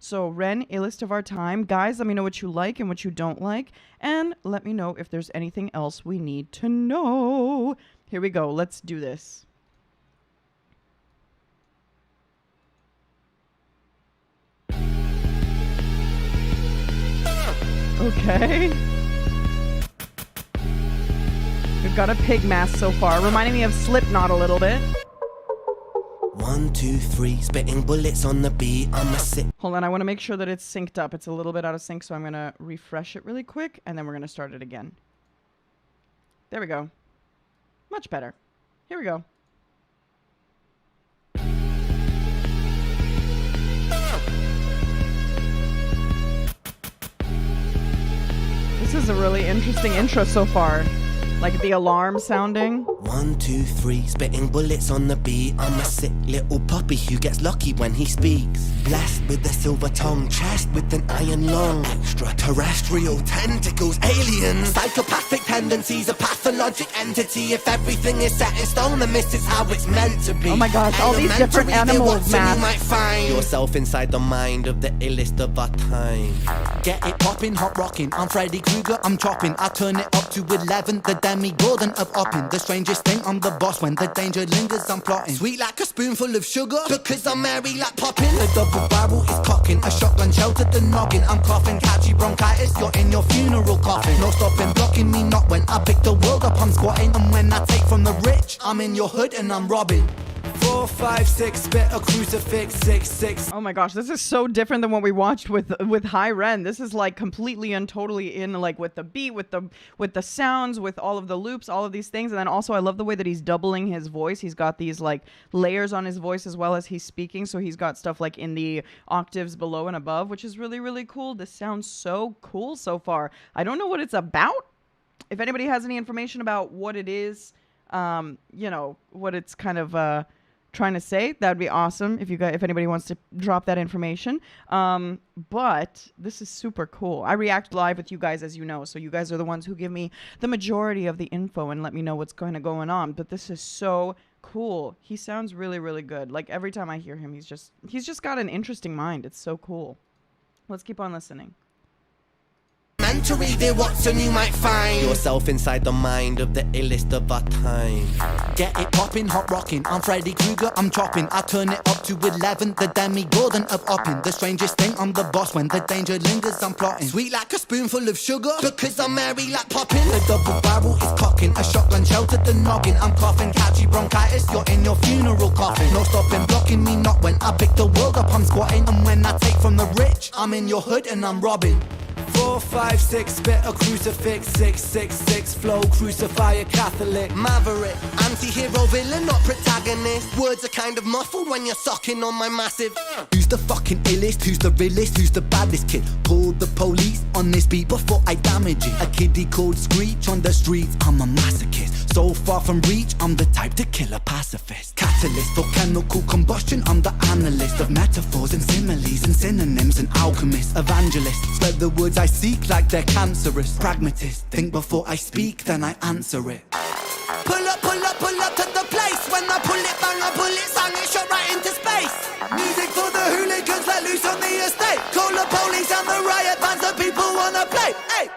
So Ren, Illest of Our Time. Guys, let me know what you like and what you don't like. And let me know if there's anything else we need to know. Here we go. Let's do this. Okay. We've got a pig mask so far, reminding me of Slipknot a little bit. 1, 2, 3, spitting bullets on the beat. I'm a sick. Hold on, I want to make sure that it's synced up. It's a little bit out of sync, so I'm going to refresh it really quick, and then we're going to start it again. There we go. Much better. Here we go. This is a really interesting intro so far. Like the alarm sounding. 1, 2, 3, spitting bullets on the beat. I'm a sick little puppy who gets lucky when he speaks. Blessed with a silver tongue, chest with an iron lung. Extraterrestrial tentacles, aliens. Psychopathic tendencies, a pathologic entity. If everything is set in stone, then this is how it's meant to be. Oh my gosh, all these different animals, man. You might find yourself inside the mind of the illest of our time. Get it poppin', hot rockin'. I'm Freddy Krueger, I'm chopping. I turn it up to 11. The Demi-Gordon of upping. The strangest thing, I'm the boss. When the danger lingers, I'm plotting. Sweet like a spoonful of sugar, because I'm merry like popping. The double barrel is cocking. A shotgun sheltered the noggin. I'm coughing, catchy bronchitis. You're in your funeral coffin. No stopping, blocking me not when I pick the world up. I'm squatting, and when I take from the rich, I'm in your hood and I'm robbing. 4, 5, 6, spit a crucifix, 6, 6. Oh my gosh, this is so different than what we watched with High Ren. This is like completely and totally in like with the beat, with the sounds, with all of the loops, all of these things. And then also I love the way that he's doubling his voice. He's got these like layers on his voice as well as he's speaking. So he's got stuff like in the octaves below and above, which is really, really cool. This sounds so cool so far. I don't know what it's about. If anybody has any information about what it is, you know, what it's kind of trying to say, that would be awesome if anybody wants to drop that information. But this is super cool. I react live with you guys, as you know, so you guys are the ones who give me the majority of the info and let me know what's going on. But this is so cool. He sounds really, really good. Like every time I hear him, he's just got an interesting mind. It's so cool. Let's keep on listening. To reveal what's and you might find yourself inside the mind of the illest of our time. Get it poppin', hot rockin'. I'm Freddy Krueger, I'm chopping. I turn it up to 11. The Demi-Gordon of upping. The strangest thing, I'm the boss. When the danger lingers, I'm plotting. Sweet like a spoonful of sugar, because I'm merry like popping. The double barrel is cocking. A shotgun sheltered the noggin. I'm coughing, catchy bronchitis. You're in your funeral coffin. No stopping, blocking me not when I pick the world up. I'm squatting, and when I take from the rich, I'm in your hood and I'm robbing. 4, 5, 6, spit a crucifix, 6, 6, 6, flow, crucify a Catholic. Maverick, anti-hero villain, not protagonist. Words are kind of muffled when you're sucking on my massive. Who's the fucking illest? Who's the realest? Who's the baddest kid? Call the police on this beat before I damage it. A kiddie called Screech on the streets, I'm a masochist. So far from reach, I'm the type to kill a pacifist. Catalyst for chemical combustion, I'm the analyst of metaphors and similes and synonyms and alchemist. Evangelist, spread the words I seek like they're cancerous. Pragmatist, think before I speak, then I answer it. Pull up to the place. When I pull it, bang, I pull it, sang it, shot right into space. Music for the hooligans let loose on the estate. Call the police and the riot bands, the people wanna play. Hey,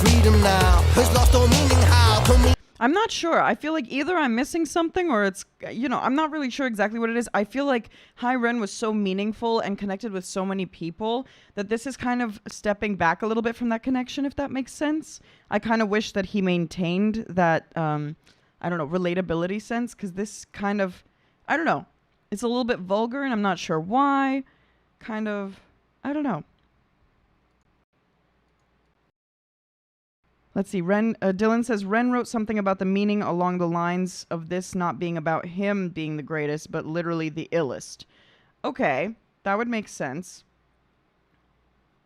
freedom now has lost all meaning. How can we? I'm not sure. I feel like either I'm missing something or it's, you know, I'm not really sure exactly what it is. I feel like High Ren was so meaningful and connected with so many people that this is kind of stepping back a little bit from that connection, if that makes sense. I kind of wish that he maintained that, I don't know, relatability sense, because this kind of, I don't know. It's a little bit vulgar and I'm not sure why. Kind of, I don't know. Let's see. Dylan says Ren wrote something about the meaning along the lines of this not being about him being the greatest, but literally the illest. Okay, that would make sense.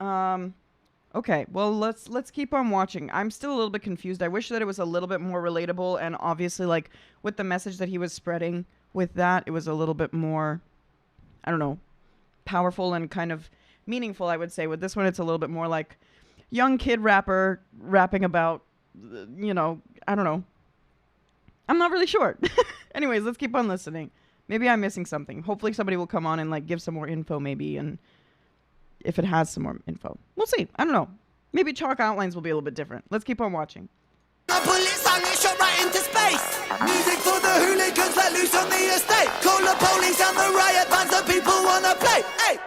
Okay, well let's keep on watching. I'm still a little bit confused. I wish that it was a little bit more relatable, and obviously, like with the message that he was spreading with that, it was a little bit more, I don't know, powerful and kind of meaningful. I would say with this one, it's a little bit more like young kid rapper rapping about, you know, I don't know. I'm not really sure. Anyways, let's keep on listening. Maybe I'm missing something. Hopefully somebody will come on and like give some more info maybe and if it has some more info. We'll see. I don't know. Maybe chalk outlines will be a little bit different. Let's keep on watching. A bullet sung and shot right into space. Music for the hooligans let loose on the estate. Call the police and the riot bands, the people wanna play. Hey.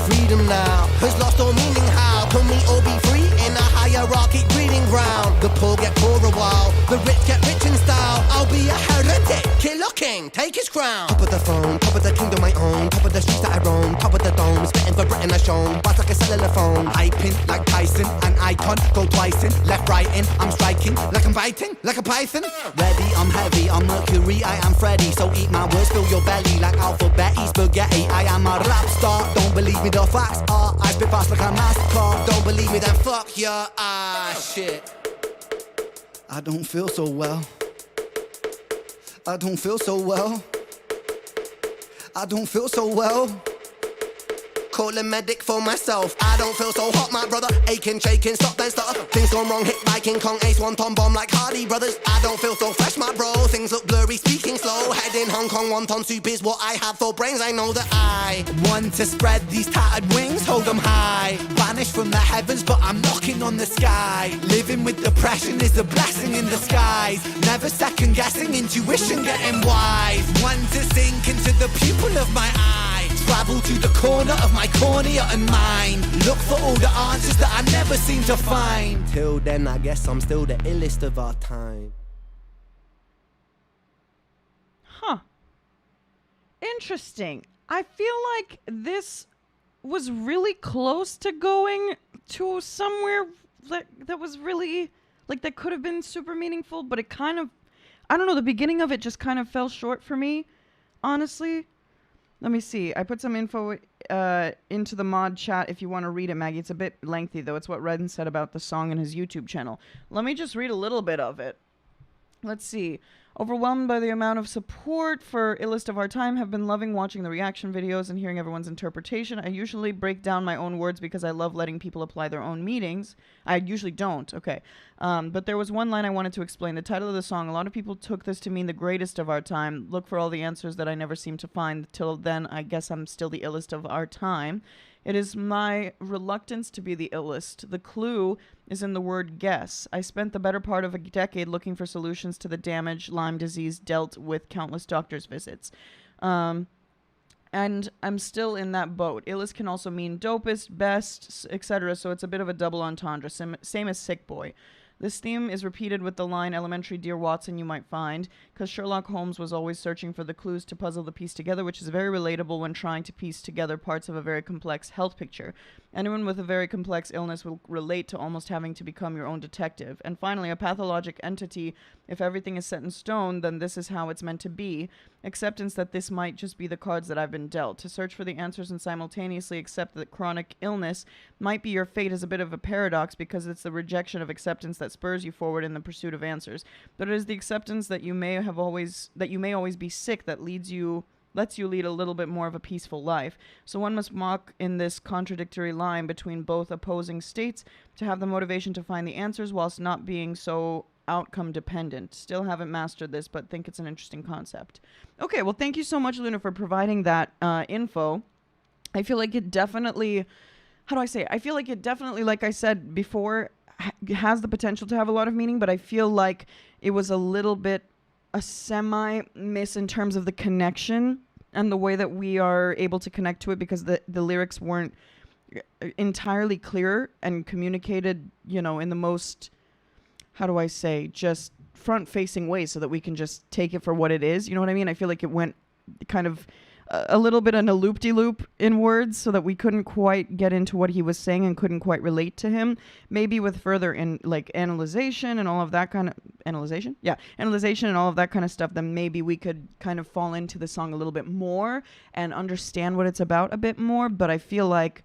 Freedom now has lost all meaning. How can we all be free in a hierarchy breeding ground? The poor get poorer while the rich get rich in style. I'll be a heretic, killer king, take his crown. Top of the phone, top of the kingdom I own. Top of the streets that I roam, top of the dome. Spitting for Britain I shown, bars like a cellular phone. Hyping like Tyson, an icon, go twice in. Left, right in, I'm striking, like I'm biting, like a python. Ready, I'm heavy, I'm Mercury, I am Freddy. So eat my words, fill your belly like alphabet, spaghetti. I am a rap star, don't believe me, the facts are I spit fast like a MasterCard. Don't believe me, then fuck your shit. I don't feel so well. I don't feel so well. I don't feel so well. Call a medic for myself. I don't feel so hot, my brother. Aching, shaking, stop then stutter. Things gone wrong, hit by King Kong, Ace, Wonton bomb like Hardy Brothers. I don't feel so fresh, my bro. Things look blurry, speaking slow. Head in Hong Kong, wonton soup is what I have for brains. I know that I want to spread these tattered wings, hold them high. Vanish from the heavens, but I'm knocking on the sky. Living with depression is a blessing in disguise. Never second guessing, intuition getting wise. Want to sink into the pupil of my eye. Travel to the corner of my cornea and mind. Look for all the answers that I never seem to find. Till then, I guess I'm still the illest of our time. Huh. Interesting. I feel like this was really close to going to somewhere that was really, like, that could have been super meaningful, but it kind of, I don't know, the beginning of it just kind of fell short for me, honestly. Let me see. I put some info into the mod chat if you want to read it, Maggie. It's a bit lengthy, though. It's what Redden said about the song in his YouTube channel. Let me just read a little bit of it. Let's see. Overwhelmed by the amount of support for Illest of Our Time, have been loving watching the reaction videos and hearing everyone's interpretation. I usually break down my own words because I love letting people apply their own meanings. I usually don't. Okay. But there was one line I wanted to explain. The title of the song, a lot of people took this to mean the greatest of our time. Look for all the answers that I never seem to find. Till then, I guess I'm still the illest of our time. It is my reluctance to be the illest. The clue is in the word guess. I spent the better part of a decade looking for solutions to the damage Lyme disease dealt with countless doctor's visits. And I'm still in that boat. Illest can also mean dopest, best, etc. So it's a bit of a double entendre, same as sick boy. This theme is repeated with the line, elementary dear Watson you might find, because Sherlock Holmes was always searching for the clues to puzzle the piece together, which is very relatable when trying to piece together parts of a very complex health picture. Anyone with a very complex illness will relate to almost having to become your own detective. And finally, a pathologic entity, if everything is set in stone, then this is how it's meant to be. Acceptance that this might just be the cards that I've been dealt. To search for the answers and simultaneously accept that chronic illness might be your fate is a bit of a paradox, because it's the rejection of acceptance that spurs you forward in the pursuit of answers. But it is the acceptance that you may always be sick that lets you lead a little bit more of a peaceful life. So one must walk in this contradictory line between both opposing states to have the motivation to find the answers whilst not being so outcome dependent. Still haven't mastered this, but think it's an interesting concept. Okay, well, thank you so much, Luna, for providing that info. I feel like it definitely, I feel like it definitely, like I said before, has the potential to have a lot of meaning, but I feel like it was a little bit a semi-miss in terms of the connection and the way that we are able to connect to it, because the lyrics weren't entirely clear and communicated, in the most, just front-facing way so that we can just take it for what it is. You know what I mean? I feel like it went kind of a little bit in a loop-de-loop in words so that we couldn't quite get into what he was saying and couldn't quite relate to him. Maybe with further analyzation and all of that kind of analyzation and all of that kind of stuff, then maybe we could kind of fall into the song a little bit more and understand what it's about a bit more. But I feel like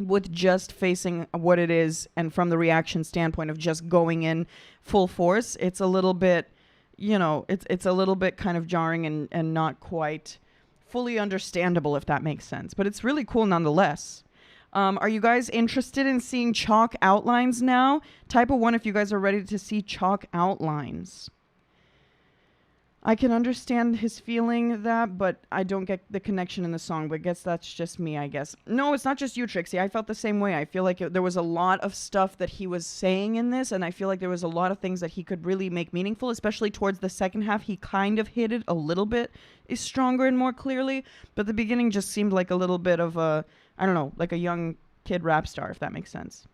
with just facing what it is and from the reaction standpoint of just going in full force, it's a little bit, it's a little bit kind of jarring and not quite fully understandable, if that makes sense. But it's really cool nonetheless. Are you guys interested in seeing chalk outlines now? Type a 1 if you guys are ready to see chalk outlines. I can understand his feeling that, but I don't get the connection in the song. But I guess that's just me, I guess. No, it's not just you, Trixie. I felt the same way. I feel like there was a lot of stuff that he was saying in this, and I feel like there was a lot of things that he could really make meaningful, especially towards the second half. He kind of hit it a little bit is stronger and more clearly, but the beginning just seemed like a little bit of a, I don't know, like a young kid rap star, if that makes sense.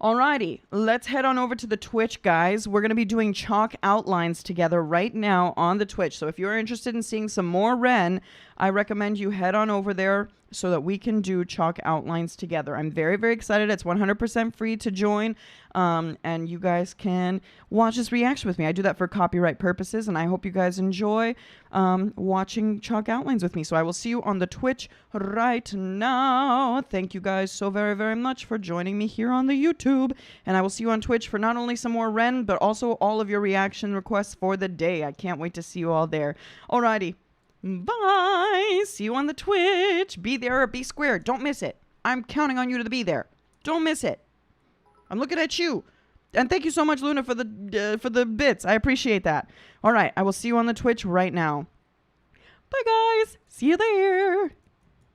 Alrighty, let's head on over to the Twitch, guys. We're going to be doing chalk outlines together right now on the Twitch. So if you're interested in seeing some more Ren, I recommend you head on over there so that we can do chalk outlines together. I'm very, very excited. It's 100% free to join, and you guys can watch this reaction with me. I do that for copyright purposes, and I hope you guys enjoy watching chalk outlines with me. So I will see you on the Twitch right now. Thank you guys so very, very much for joining me here on the YouTube, and I will see you on Twitch for not only some more Ren, but also all of your reaction requests for the day. I can't wait to see you all there. Alrighty. Bye. See you on the Twitch. Be there or be square. Don't miss it. I'm counting on you to be there. Don't miss it. I'm looking at you. And thank you so much, Luna, for the bits. I appreciate that. All right. I will see you on the Twitch right now. Bye, guys. See you there.